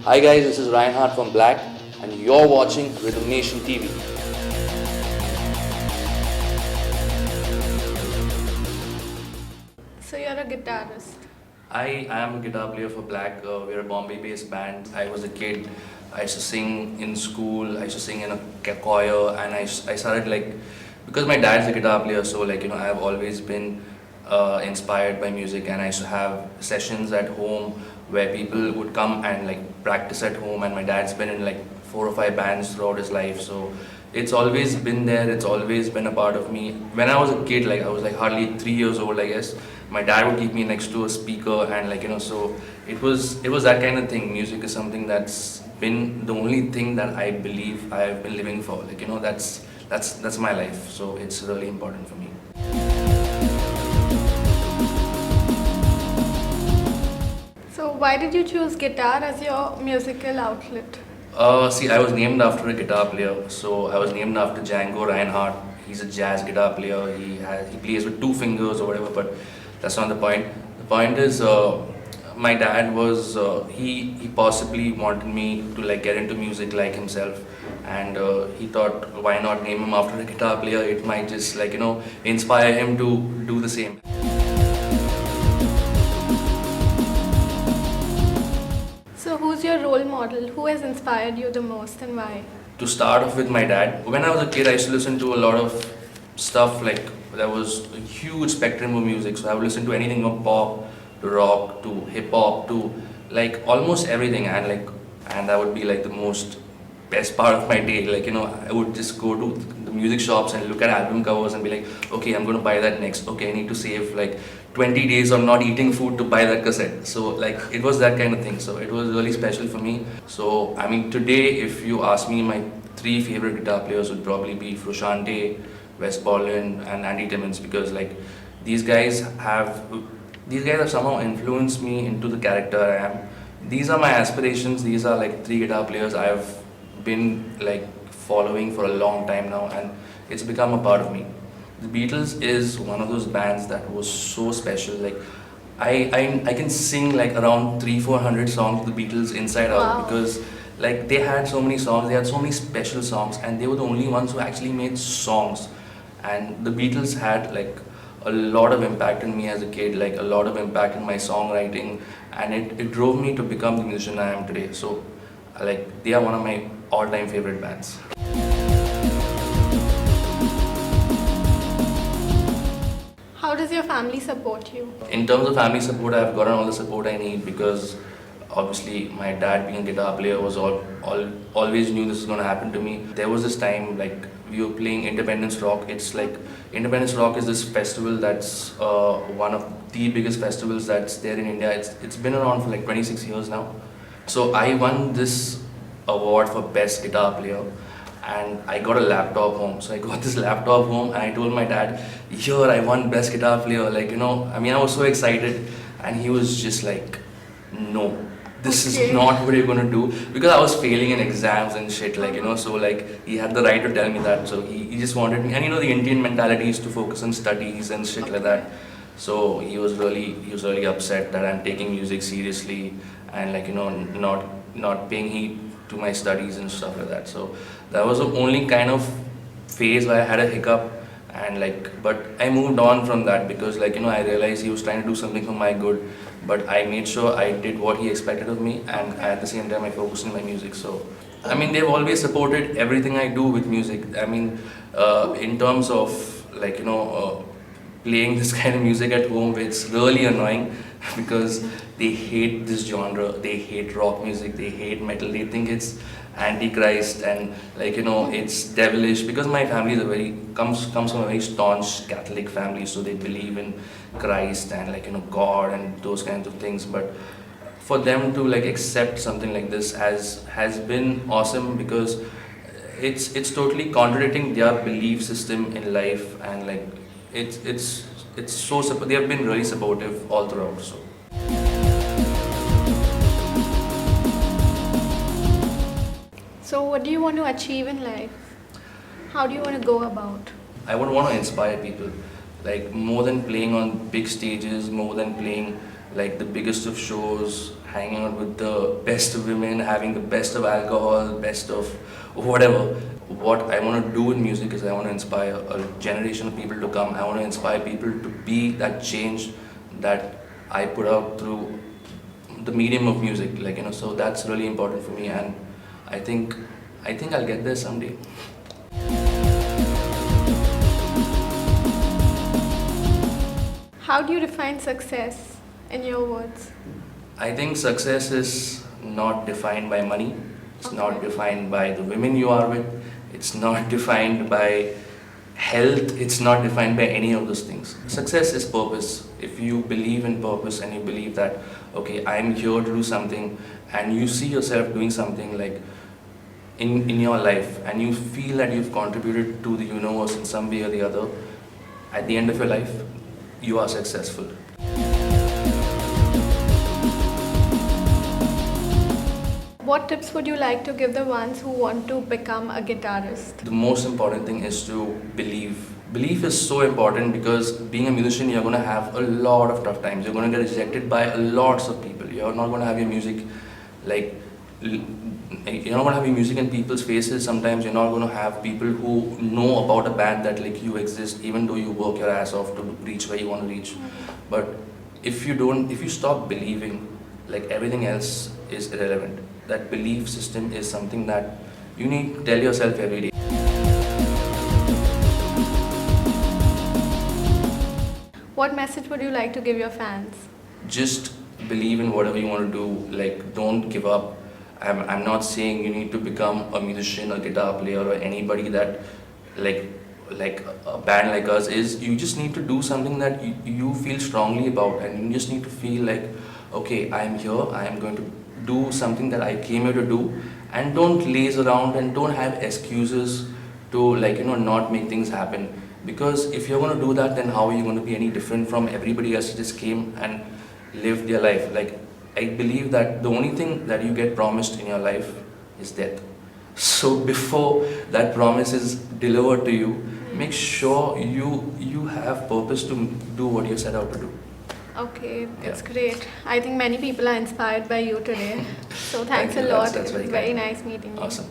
Hi guys, this is Reinhardt from Blakc and you're watching Rhythm Nation TV. So you're a guitarist. I am a guitar player for Blakc. We're a Bombay-based band. I was a kid. I used to sing in school. I used to sing in a choir, and I started like because my dad's a guitar player, so I've always been inspired by music, and I used to have sessions at home where people would come and like practice at home. And my dad's been in like 4 or 5 bands throughout his life, so it's always been there. It's always been a part of me. When I was a kid, like I was like hardly 3 years old, I guess. My dad would keep me next to a speaker, and so it was that kind of thing. Music is something that's been the only thing that I believe I've been living for. That's my life. So it's really important for me. So why did you choose guitar as your musical outlet? See, I was named after a guitar player. So I was named after Django Reinhardt. He's a jazz guitar player. He plays with 2 fingers or whatever, but that's not the point. The point is, my dad was he possibly wanted me to like get into music like himself, and he thought, why not name him after a guitar player? It might just inspire him to do the same. So who's your role model? Who has inspired you the most and why? To start off with my dad, when I was a kid, I used to listen to a lot of stuff like there was a huge spectrum of music. So I would listen to anything from pop to rock to hip hop to like almost everything, and that would be like the most best part of my day. I would just go to the music shops and look at album covers and be like, okay, I'm going to buy that next. Okay, I need to save like 20 days of not eating food to buy that cassette. So it was that kind of thing. So it was really special for me. So I mean, today if you ask me, my 3 favorite guitar players would probably be Frusciante, Wes Borland, and Andy Timmons, because these guys have these guys have somehow influenced me into the character I am. These are my aspirations. These are like 3 guitar players I've been like following for a long time now, and it's become a part of me. The Beatles is one of those bands that was so special. Like I can sing like around 300-400 songs of the Beatles inside out, Wow. because like they had so many songs, they had so many special songs, and they were the only ones who actually made songs. And the Beatles had like a lot of impact on me as a kid, like a lot of impact in my songwriting, and it drove me to become the musician I am today. So like they are one of my all-time favorite bands. How does your family support you? In terms of family support, I've gotten all the support I need, because obviously my dad being a guitar player was always knew this was going to happen to me. There was this time like we were playing Independence Rock. It's like Independence Rock is this festival that's one of the biggest festivals that's there in India. It's been around for like 26 years now. So I won this award for best guitar player, and I got a laptop home. So I got this laptop home and I told my dad, here, I won best guitar player. I mean, I was so excited, and he was just like, no, this is Okay. not what you're gonna do, because I was failing in exams and shit, so like he had the right to tell me that. So he just wanted me, and the Indian mentality is to focus on studies and shit like that. So he was really upset that I'm taking music seriously, and not paying heed to my studies and stuff like that. So that was the only kind of phase where I had a hiccup, and but I moved on from that, because I realized he was trying to do something for my good, but I made sure I did what he expected of me, and at the same time I focused on my music. So I mean, they've always supported everything I do with music. I mean, in terms of playing this kind of music at home, it's really annoying because they hate this genre. They hate rock music. They hate metal. They think it's antichrist, and it's devilish, because my family is a very comes from a very staunch Catholic family, so they believe in Christ and God and those kinds of things. But for them to accept something like this has been awesome, because it's totally contradicting their belief system in life, and it's so they have been really supportive all throughout. So So what do you want to achieve in life? How do you want to go about? I would want to inspire people, like more than playing on big stages, more than playing like the biggest of shows, hanging out with the best best of women, having the best of alcohol, best of whatever. What I want to do in music is I want to inspire a generation of people to come. I want to inspire people to be that change that I put out through the medium of music. So that's really important for me, and I think I'll get there someday. How do you define success in your words? I think success is not defined by money. It's not Okay. defined by the women you are with. It's not defined by health. It's not defined by any of those things. Success is purpose. If you believe in purpose and you believe that, okay, I'm here to do something, and you see yourself doing something like in your life, and you feel that you've contributed to the universe in some way or the other, at the end of your life, you are successful. What tips would you like to give the ones who want to become a guitarist? The most important thing is to believe. Belief is so important because being a musician, you're going to have a lot of tough times. You're going to get rejected by lots of people. You're not going to have your music like you're not going to have your music in people's faces. Sometimes you're not going to have people who know about a band that like you exist, even though you work your ass off to reach where you want to reach. But if you stop believing, like everything else is irrelevant. That belief system is something that you need to tell yourself every day. What message would you like to give your fans? Just believe in whatever you want to do. Like, don't give up. I'm not saying you need to become a musician or guitar player or anybody that like a band like us is. You just need to do something that you feel strongly about, and you just need to feel like, okay, I am here, I am going to do something that I came here to do, and don't laze around and don't have excuses to not make things happen. Because if you're going to do that, then how are you going to be any different from everybody else who just came and lived their life? Like, I believe that the only thing that you get promised in your life is death. So before that promise is delivered to you, make sure you have purpose to do what you set out to do. Okay, that's Yeah. great. I think many people are inspired by you today. So thanks Thank a you. lot. That's It was very very kind. nice meeting you. Awesome.